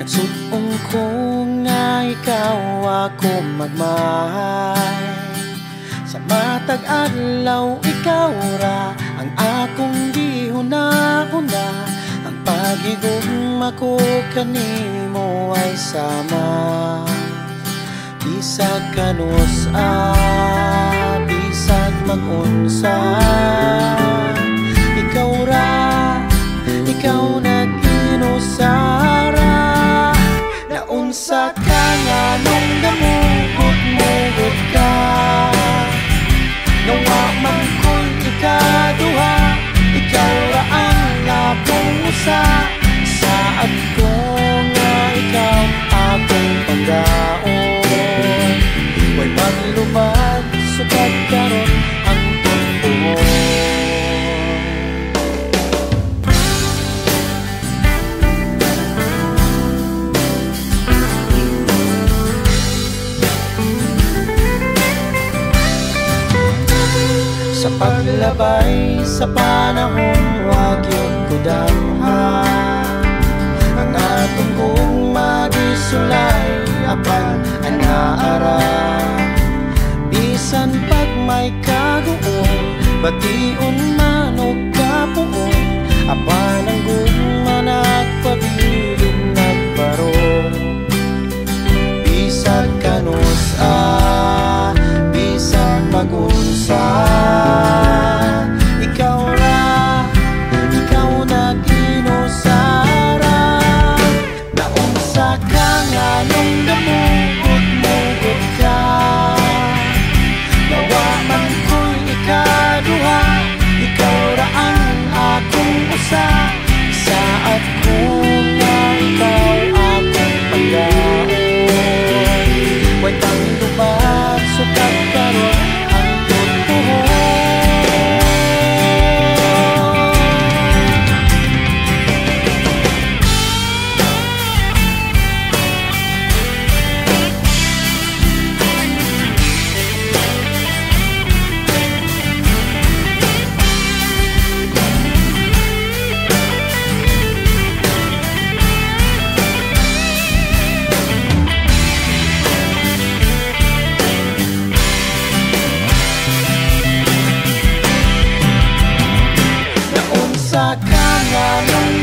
Nagsuong ko nga ikaw ako magmahal. Sa matag adlaw ikaw ra ang akong gihuna-huna. Ang pagigugma ko kanimo ay sama. Bisag kanusa, bisag mag-unsa, ikaw ra, ikaw nag-inusara. Naunsa ka nga nung namugot-mugot ka. Nawa man ko'y ikaduha, ikaw ra ang akong usa. Saad ko nga ikaw akong pagdaon. Way maglubad, sukat karon ang tungtungon. Sa paglabay sa panahon, wag yun kudahan. Ang atong gugma gisulay apan anaara. Bisan pag may kaguon, bation man o kapuon, apan ang gugma nagpabilin nagbarong. Bisan kanusa, bisan mag-unsa, ikaw ra, ikaw nag-inusara. Naunsa ka nga nung namugot-mugot ka. Nawa man ko'y ikaduha, ikaw ra ang akong usa. Saad ko nga ikaw akong pagdaon. Way panglubat, sukat karon ang totoo. Naunsa ka nga nung